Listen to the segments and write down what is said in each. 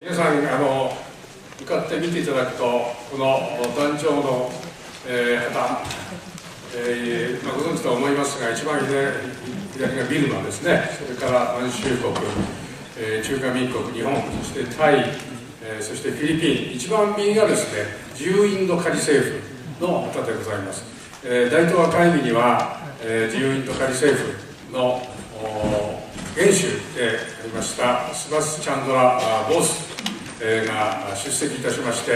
皆さん向かって見ていただくと、この団長の、旗、ご存知とは思いますが、一番左がビルマですね。それから満州国、中華民国、日本、そしてタイ、そしてフィリピン、一番右がですね、自由インド仮政府の旗でございます。大東亜会議には、自由インド仮政府の元首でありましたスバス・チャンドラ・ボースが出席いたしまして、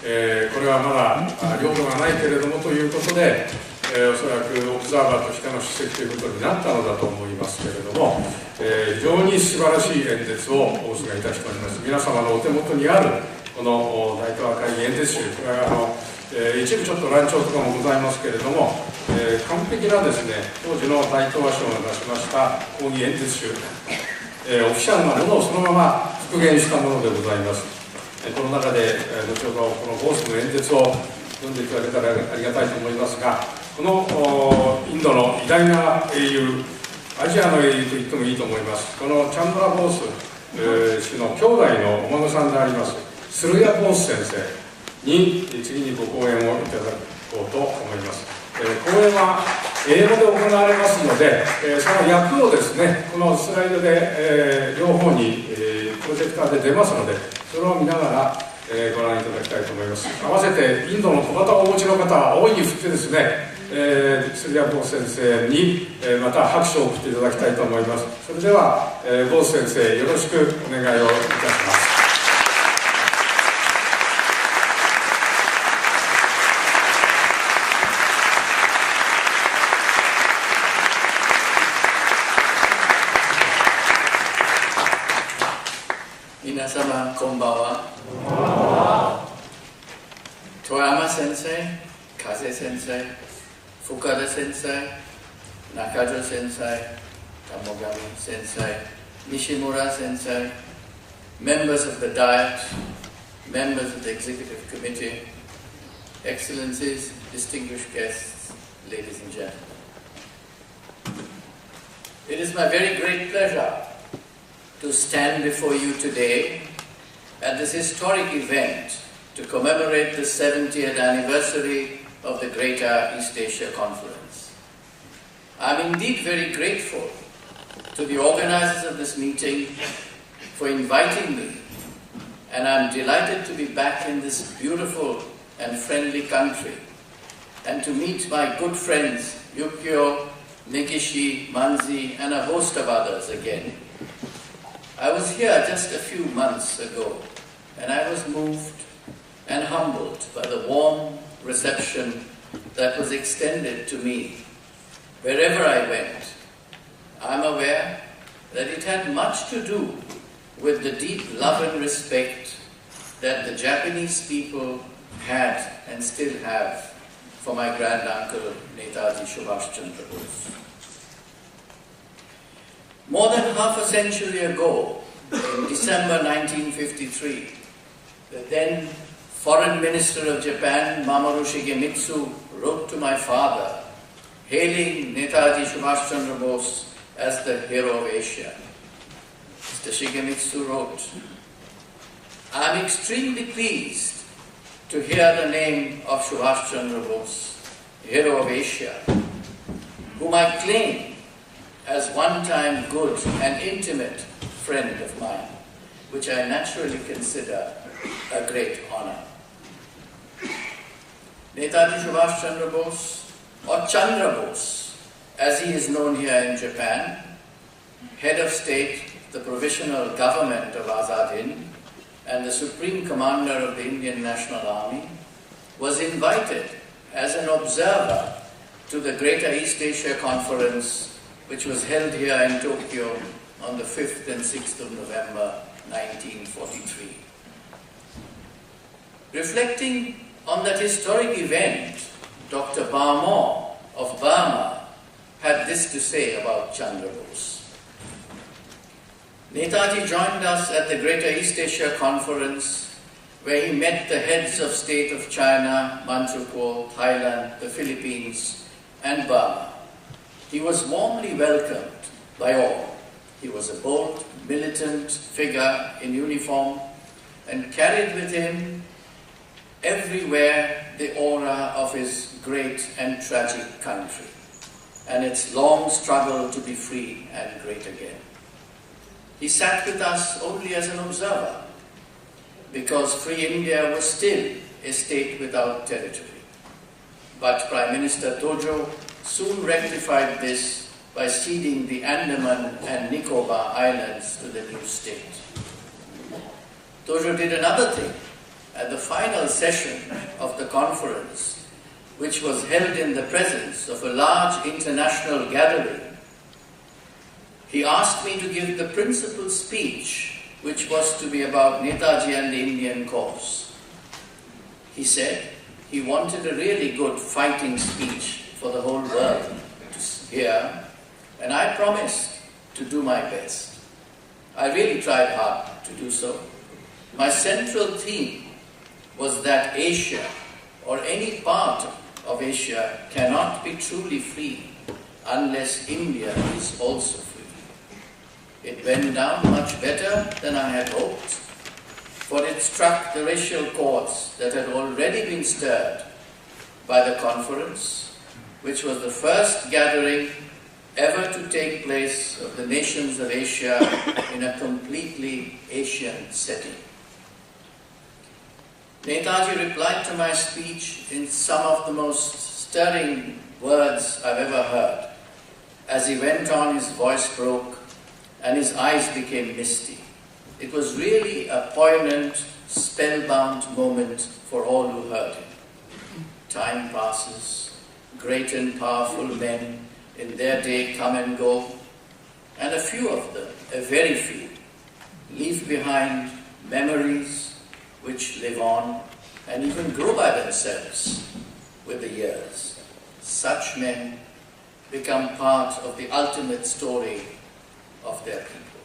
これはまだ領土がないけれどもということで、おそらくオブザーバーとしての出席ということになったのだと思いますけれども、非常に素晴らしい演説をボースがいたしております。皆様のお手元にあるこの大東亜会議演説集、これは一部ちょっと乱調とかもございますけれども、完璧なですね、当時の大東亜省が出しました講義演説集、オフィシャルなものをそのまま復元したものでございます。この中で後ほどこのボースの演説を読んでいただけたらありがたいと思いますが、このインドの偉大な英雄、アジアの英雄と言ってもいいと思います。このチャンドラ・ボース氏の兄弟のお孫さんでありますスルヤ・ボース先生に次にご講演をいただこうと思います。講演は英語で行われますので、その訳をですね、このスライドで、両方に、プロジェクターで出ますので、それを見ながら、ご覧いただきたいと思います。合わせてインドの小旗をお持ちの方は大いに振ってですね、スルヤ・ボース先生に、また拍手を送っていただきたいと思います。それでは、ボース先生、よろしくお願いをいたします。皆様こんばんは。富山先生、風先生、深田先生、中条先生、玉上先生、西村先生、members of the Diet, members of the Executive Committee, Excellencies, distinguished guests, ladies and gentlemen. It is my very great pleasure to stand before you today at this historic event to commemorate the 70th anniversary of the Greater East Asia Conference. I'm indeed very grateful to the organizers of this meeting for inviting me, and I'm delighted to be back in this beautiful and friendly country and to meet my good friends Yukio, Negishi, Manzi, and a host of others again. I was here just a few months ago, and I was moved and humbled by the warm reception that was extended to me wherever I went. I'm aware that it had much to do with the deep love and respect that the Japanese people had and still have for my granduncle Netaji Subhash Chandra Bose. More than half a century ago, in December 1953, the then Foreign Minister of Japan, Mamoru Shigemitsu, wrote to my father, hailing Netaji Subhash Chandra Bose as the hero of Asia. Mr. Shigemitsu wrote, I am extremely pleased to hear the name of Subhash Chandra Bose, hero of Asia, whom I claim as one-time good and intimate friend of mine, which I naturally consider a great honor. Netaji Subhash Chandra Bose, or Chandra Bose, as he is known here in Japan, head of state, the provisional government of Azad Hind, and the Supreme Commander of the Indian National Army, was invited as an observer to the Greater East Asia Conference, which was held here in Tokyo on the 5th and 6th of November 1943. Reflecting on that historic event, Dr. Barmore of Burma had this to say about Chandra Bose. Netaji joined us at the Greater East Asia Conference, where he met the heads of state of China, Manchukuo, Thailand, the Philippines, and Burma. He was warmly welcomed by all. He was a bold, militant figure in uniform and carried with him everywhere the aura of his great and tragic country and its long struggle to be free and great again. He sat with us only as an observer, because free India was still a state without territory. But Prime Minister Tojo soon rectified this by ceding the Andaman and Nicobar Islands to the new state. Tojo did another thing. At the final session of the conference, which was held in the presence of a large international gathering, he asked me to give the principal speech, which was to be about Netaji and the Indian cause. He said he wanted a really good fighting speech for the whole world to hear, and I promised to do my best. I really tried hard to do so. My central theme was that Asia, or any part of Asia, cannot be truly free unless India is also free. It went down much better than I had hoped, for it struck the racial chords that had already been stirred by the conference, which was the first gathering ever to take place of the nations of Asia in a completely Asian setting. Netaji replied to my speech in some of the most stirring words I've ever heard. As he went on, his voice broke and his eyes became misty. It was really a poignant, spellbound moment for all who heard him. Time passes, great and powerful men in their day come and go, and a few of them, a very few, leave behind memories which live on and even grow by themselves with the years. Such men become part of the ultimate story of their people.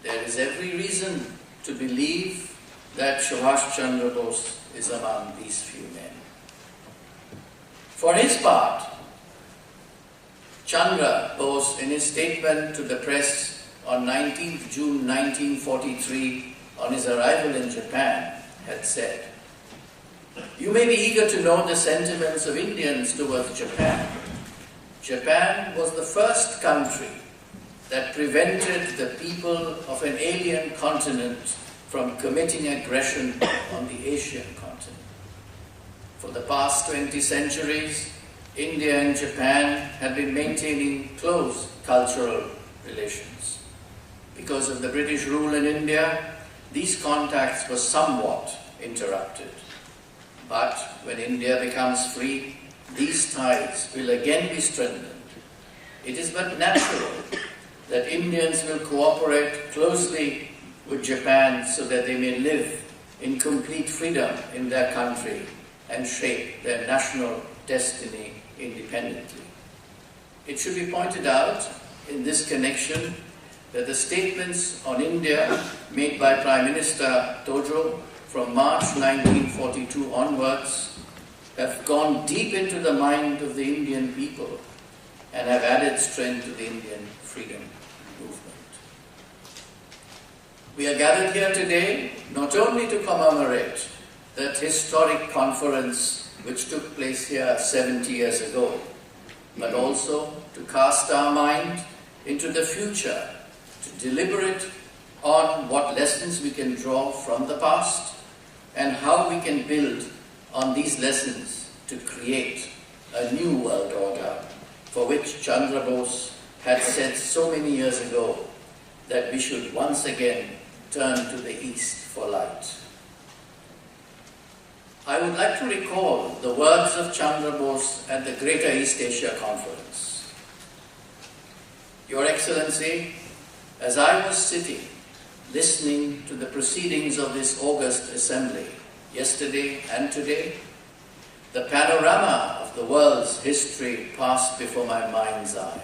There is every reason to believe that Subhash Chandra Bose is among these few men. For his part, Chandra Bose, in his statement to the press on 19th June 1943, on his arrival in Japan, had said, "You may be eager to know the sentiments of Indians towards Japan. Japan was the first country that prevented the people of an alien continent from committing aggression on the Asian continent. For the past 20 centuries, India and Japan had been maintaining close cultural relations. Because of the British rule in India, these contacts were somewhat interrupted. But when India becomes free, these ties will again be strengthened. It is but natural that Indians will cooperate closely with Japan so that they may live in complete freedom in their country and shape their national destiny independently." It should be pointed out in this connection that the statements on India made by Prime Minister Tojo from March 1942 onwards have gone deep into the mind of the Indian people and have added strength to the Indian freedom movement. We are gathered here today not only to commemorate that historic conference which took place here 70 years ago, but also to cast our mind into the future, to deliberate on what lessons we can draw from the past and how we can build on these lessons to create a new world order for which Chandra Bose had said so many years ago that we should once again turn to the East for light. I would like to recall the words of Chandra Bose at the Greater East Asia Conference. "Your Excellency, as I was sitting, listening to the proceedings of this august assembly, yesterday and today, the panorama of the world's history passed before my mind's eye.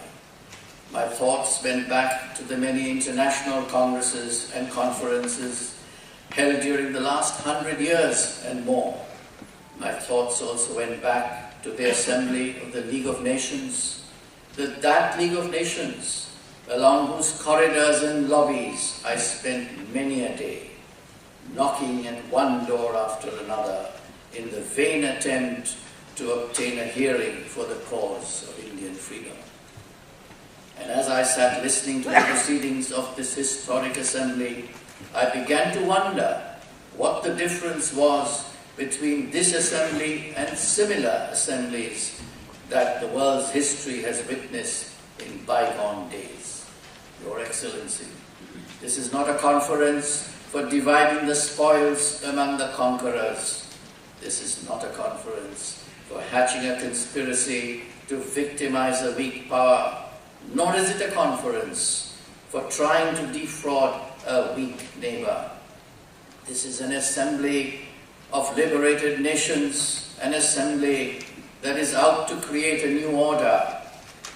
My thoughts went back to the many international congresses and conferences held during the last 100 years and more. My thoughts also went back to the assembly of the League of Nations, that League of Nations along whose corridors and lobbies I spent many a day. knocking at one door after another in the vain attempt to obtain a hearing for the cause of Indian freedom. And as I sat listening to the proceedings of this historic assembly, I began to wonder what the difference was between this assembly and similar assemblies that the world's history has witnessed in bygone days. Your Excellency, this is not a conference for dividing the spoils among the conquerors. This is not a conference for hatching a conspiracy to victimize a weak power, nor is it a conference for trying to defraud a weak neighbor. This is an assembly of liberated nations, an assembly that is out to create a new order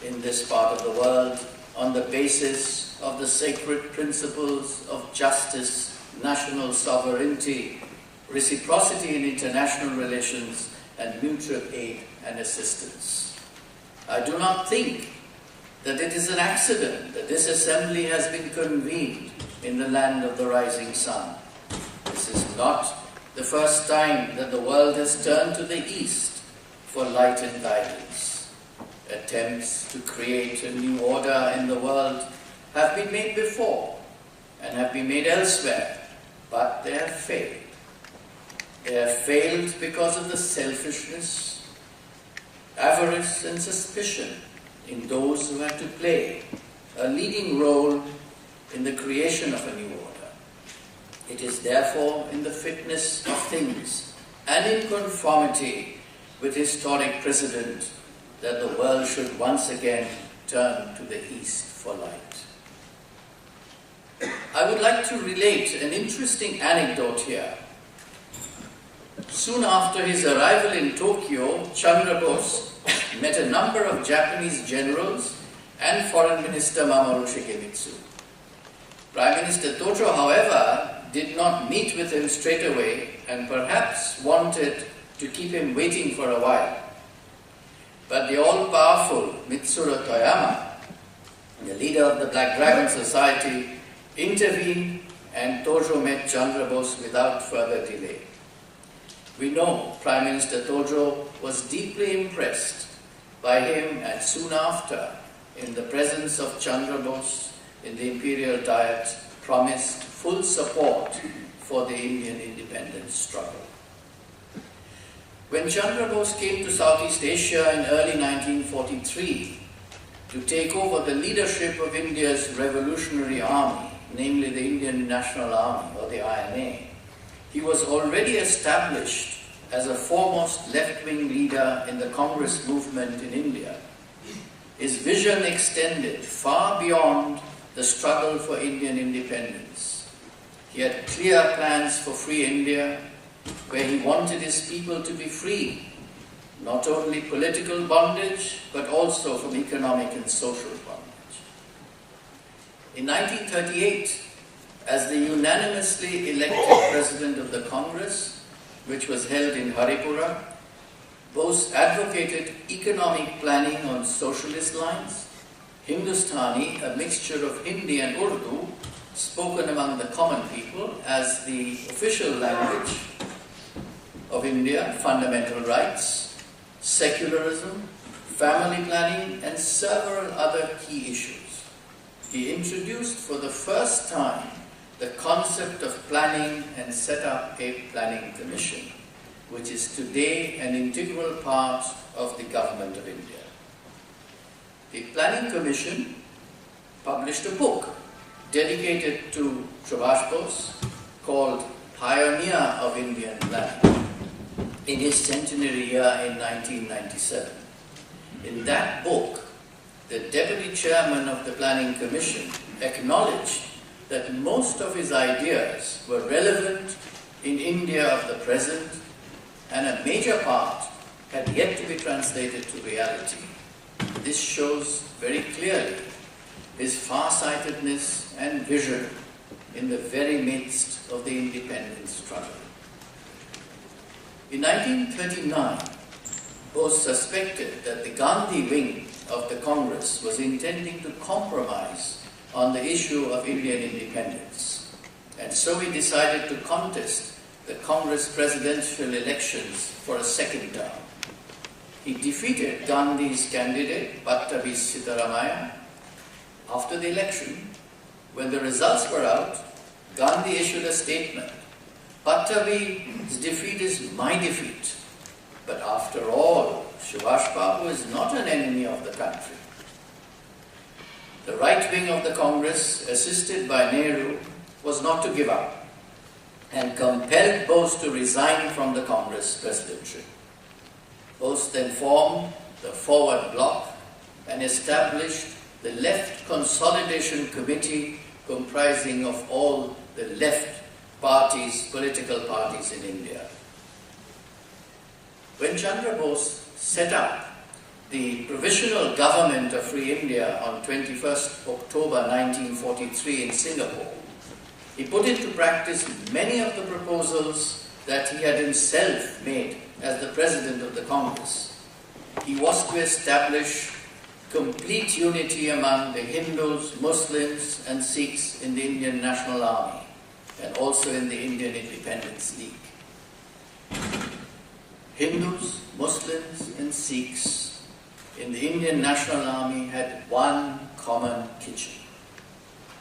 in this part of the world on the basis of the sacred principles of justice, national sovereignty, reciprocity in international relations, and mutual aid and assistance. I do not think that it is an accident that this assembly has been convened in the land of the rising sun. This is not the first time that the world has turned to the east for light and guidance. Attempts to create a new order in the world have been made before and have been made elsewhere, but they have failed. They have failed because of the selfishness, avarice and suspicion in those who had to play a leading role in the creation of a new order. It is therefore in the fitness of things and in conformity with historic precedent that the world should once again turn to the east for light. I would like to relate an interesting anecdote here. Soon after his arrival in Tokyo, Chandra Bose met a number of Japanese generals and Foreign Minister Mamoru Shigemitsu. Prime Minister Tojo, however, did not meet with him straight away and perhaps wanted to keep him waiting for a while. But the all-powerful Mitsuru Toyama, the leader of the Black Dragon Society, intervened and Tojo met Chandra Bose without further delay. We know Prime Minister Tojo was deeply impressed by him and soon after, in the presence of Chandra Bose in the Imperial Diet, promised full support for the Indian independence struggle. When Chandra Bose came to Southeast Asia in early 1943 to take over the leadership of India's revolutionary army, namely the Indian National Army or the INA, he was already established as a foremost left-wing leader in the Congress movement in India. His vision extended far beyond the struggle for Indian independence. He had clear plans for free India, where he wanted his people to be free, not only political bondage, but also from economic and social bondage. In 1938, as the unanimously elected president of the Congress, which was held in Haripura, Bose advocated economic planning on socialist lines, Hindustani, a mixture of Hindi and Urdu, spoken among the common people as the official language of India, fundamental rights, secularism, family planning, and several other key issues. He introduced for the first time the concept of planning and set up a planning commission, which is today an integral part of the government of India. The Planning Commission published a book dedicated to Subhash Bose called Pioneer of Indian Planning in his centenary year in 1997. In that book, the Deputy Chairman of the Planning Commission acknowledged that most of his ideas were relevant in India of the present, and a major part had yet to be translated to reality. This shows very clearly his far-sightedness and vision in the very midst of the independence struggle. In 1939, Bose suspected that the Gandhi wing of the Congress was intending to compromise on the issue of Indian independence, and so he decided to contest the Congress presidential elections for a second term. He defeated Gandhi's candidate, Pattabi Sitaramaya. After the election, when the results were out, Gandhi issued a statement. Pattabi's defeat is my defeat. But after all, Subhash Babu is not an enemy of the country. The right wing of the Congress, assisted by Nehru, was not to give up and compelled Bose to resign from the Congress presidency. Bose then formed the Forward Bloc and established the Left Consolidation Committee, comprising of all the left parties, political parties in India. When Chandra Bose set up the Provisional Government of Free India on 21st October 1943 in Singapore, he put into practice many of the proposals that he had himself made as the President of the Congress. He was to establish complete unity among the Hindus, Muslims and Sikhs in the Indian National Army and also in the Indian Independence League. Hindus, Muslims and Sikhs in the Indian National Army had one common kitchen,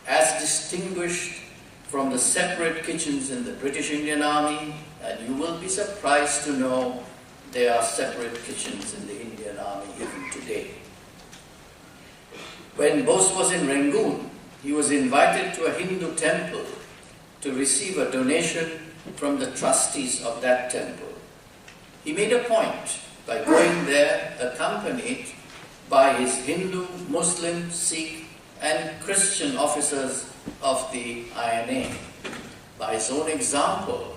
as distinguished from the separate kitchens in the British Indian Army, and you will be surprised to know there are separate kitchens in the Indian Army even today. When Bose was in Rangoon, he was invited to a Hindu temple to receive a donation from the trustees of that temple. He made a point by going there accompanied by his Hindu, Muslim, Sikh and Christian officers of the INA. By his own example,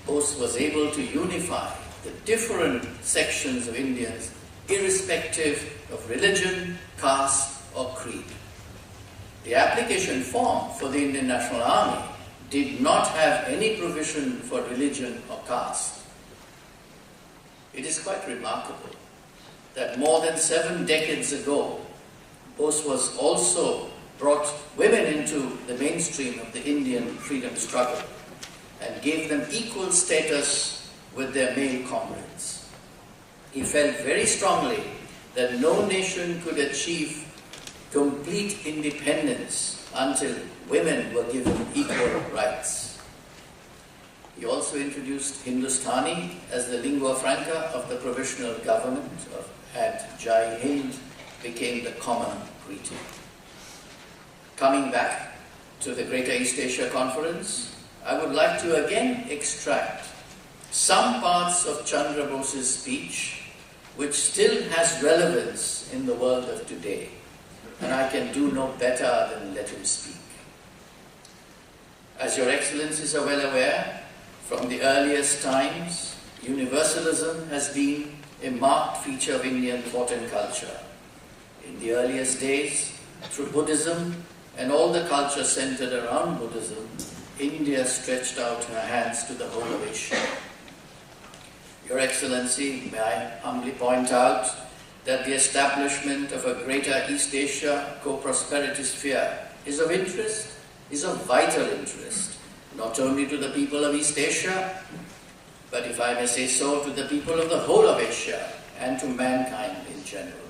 Bose was able to unify the different sections of Indians irrespective of religion, caste or creed. The application form for the Indian National Army did not have any provision for religion or caste. It is quite remarkable that more than 7 decades ago, Bose was also brought women into the mainstream of the Indian freedom struggle and gave them equal status with their male comrades. He felt very strongly that no nation could achieve complete independence until women were given equal rights. He also introduced Hindustani as the lingua franca of the provisional government, and Jai Hind became the common greeting. Coming back to the Greater East Asia Conference, I would like to again extract some parts of Chandra Bose's speech which still has relevance in the world of today, and I can do no better than let him speak. As your excellencies are well aware, from the earliest times, universalism has been a marked feature of Indian thought and culture. In the earliest days, through Buddhism and all the culture centered around Buddhism, India stretched out her hands to the whole of Asia. Your Excellency, may I humbly point out that the establishment of a Greater East Asia co-prosperity sphere is of interest, is of vital interest, not only to the people of East Asia, but if I may say so, to the people of the whole of Asia and to mankind in general.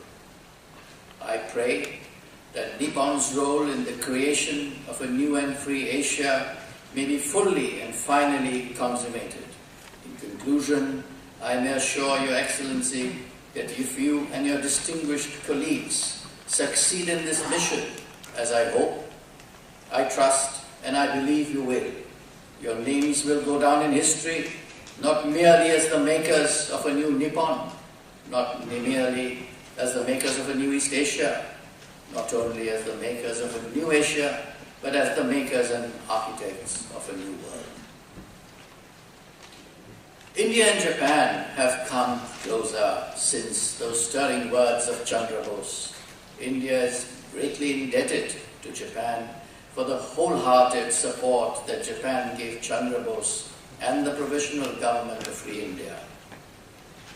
I pray that Nippon's role in the creation of a new and free Asia may be fully and finally consummated. In conclusion, I may assure Your Excellency that if you and your distinguished colleagues succeed in this mission, as I hope, I trust, and I believe you will, your names will go down in history, not merely as the makers of a new Nippon, not merely as the makers of a new East Asia, not only as the makers of a new Asia, but as the makers and architects of a new world. India and Japan have come closer since those stirring words of Chandra Bose. India is greatly indebted to Japan for the wholehearted support that Japan gave Chandra Bose and the Provisional Government of Free India.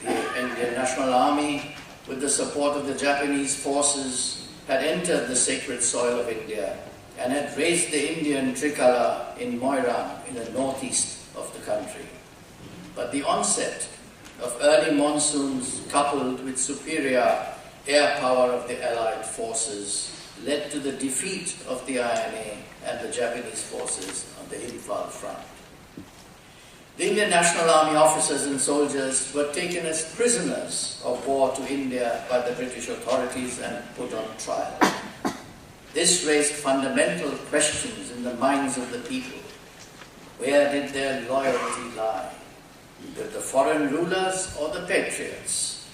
The Indian National Army, with the support of the Japanese forces, had entered the sacred soil of India and had raised the Indian tricolour in Moirang in the northeast of the country. But the onset of early monsoons coupled with superior air power of the Allied forces led to the defeat of the INA and the Japanese forces on the Imphal front. The Indian National Army officers and soldiers were taken as prisoners of war to India by the British authorities and put on trial. This raised fundamental questions in the minds of the people. Where did their loyalty lie? With the foreign rulers or the patriots?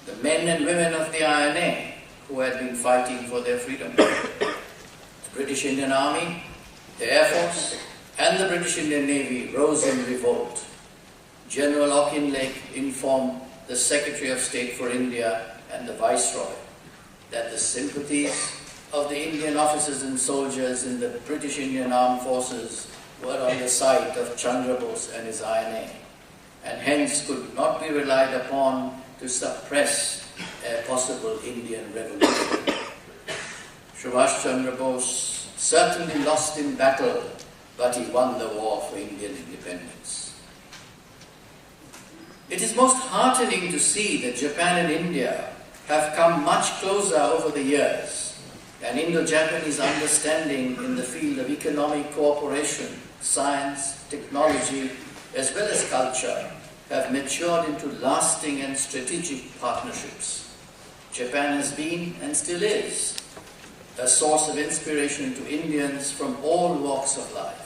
The men and women of the INA who had been fighting for their freedom. The British Indian Army, the Air Force, and the British Indian Navy rose in revolt. General Auchinleck informed the Secretary of State for India and the Viceroy that the sympathies of the Indian officers and soldiers in the British Indian Armed Forces were on the side of Chandra Bose and his INA, and hence could not be relied upon to suppress a possible Indian revolution. Subhash Chandra Bose certainly lost in battle, but he won the war for Indian independence. It is most heartening to see that Japan and India have come much closer over the years, and Indo-Japanese understanding in the field of economic cooperation, science, technology, as well as culture have matured into lasting and strategic partnerships. Japan has been, and still is, a source of inspiration to Indians from all walks of life.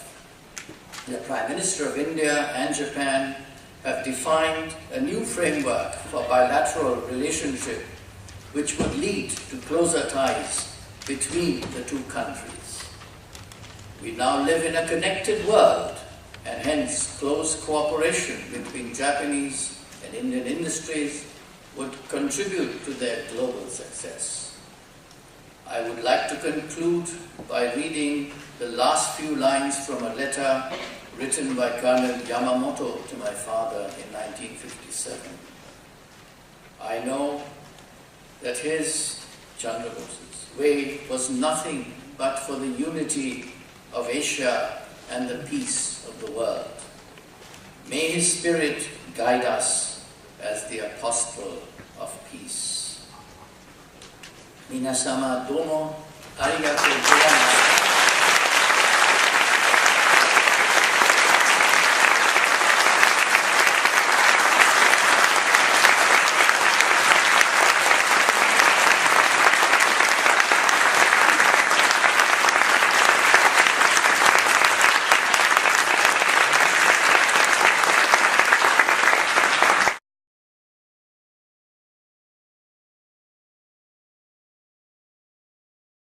The Prime Minister of India and Japan have defined a new framework for bilateral relationship which would lead to closer ties between the two countries. We now live in a connected world, and hence close cooperation between Japanese and Indian industries would contribute to their global success. I would like to conclude by reading the last few lines from a letter written by Colonel Yamamoto to my father in 1957. I know that his, Chandra Bose's, way was nothing but for the unity of Asia and the peace of the world. May his spirit guide us as the apostle of peace. Minasama domo arigatou gozaimasu.